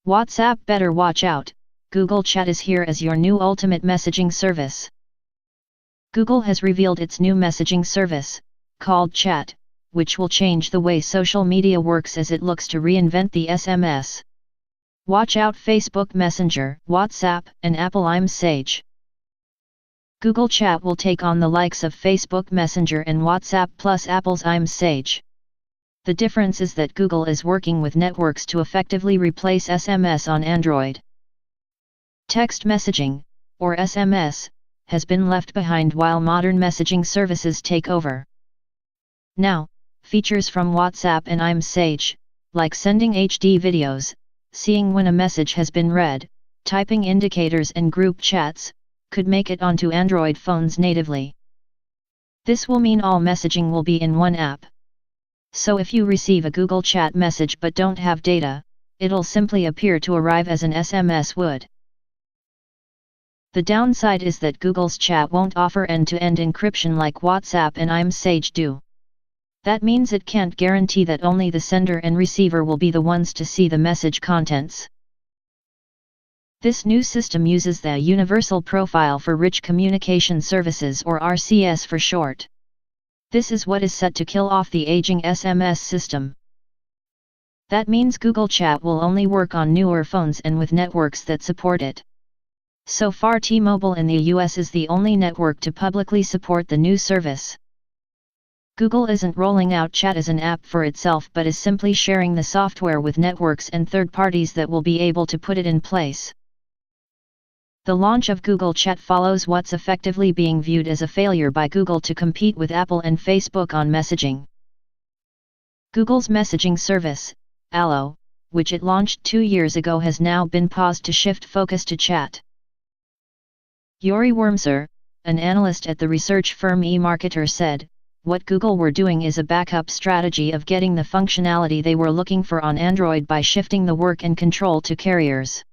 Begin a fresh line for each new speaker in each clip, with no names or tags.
WhatsApp better watch out, Google Chat is here as your new ultimate messaging service. Google has revealed its new messaging service, called Chat, which will change the way social media works as it looks to reinvent the SMS. Watch out Facebook Messenger, WhatsApp, and Apple iMessage. Google Chat will take on the likes of Facebook Messenger and WhatsApp plus Apple's iMessage. The difference is that Google is working with networks to effectively replace SMS on Android. Text messaging, or SMS, has been left behind while modern messaging services take over. Now, features from WhatsApp and iMessage, like sending HD videos, seeing when a message has been read, typing indicators and group chats, could make it onto Android phones natively. This will mean all messaging will be in one app. So if you receive a Google Chat message but don't have data, it'll simply appear to arrive as an SMS would. The downside is that Google's Chat won't offer end-to-end encryption like WhatsApp and iMessage do. That means it can't guarantee that only the sender and receiver will be the ones to see the message contents. This new system uses the Universal Profile for Rich Communication Services, or RCS for short. This is what is set to kill off the aging SMS system. That means Google Chat will only work on newer phones and with networks that support it. So far, T-Mobile in the US is the only network to publicly support the new service. Google isn't rolling out Chat as an app for itself but is simply sharing the software with networks and third parties that will be able to put it in place. The launch of Google Chat follows what's effectively being viewed as a failure by Google to compete with Apple and Facebook on messaging. Google's messaging service, Allo, which it launched 2 years ago, has now been paused to shift focus to Chat. Yuri Wormser, an analyst at the research firm eMarketer, said, "What Google were doing is a backup strategy of getting the functionality they were looking for on Android by shifting the work and control to carriers."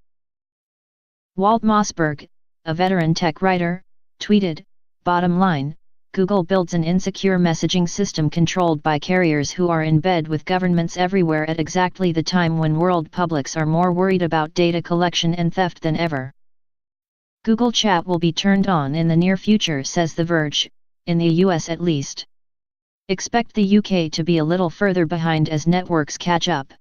Walt Mossberg, a veteran tech writer, tweeted, "Bottom line, Google builds an insecure messaging system controlled by carriers who are in bed with governments everywhere at exactly the time when world publics are more worried about data collection and theft than ever." Google Chat will be turned on in the near future, says The Verge, in the US at least. Expect the UK to be a little further behind as networks catch up.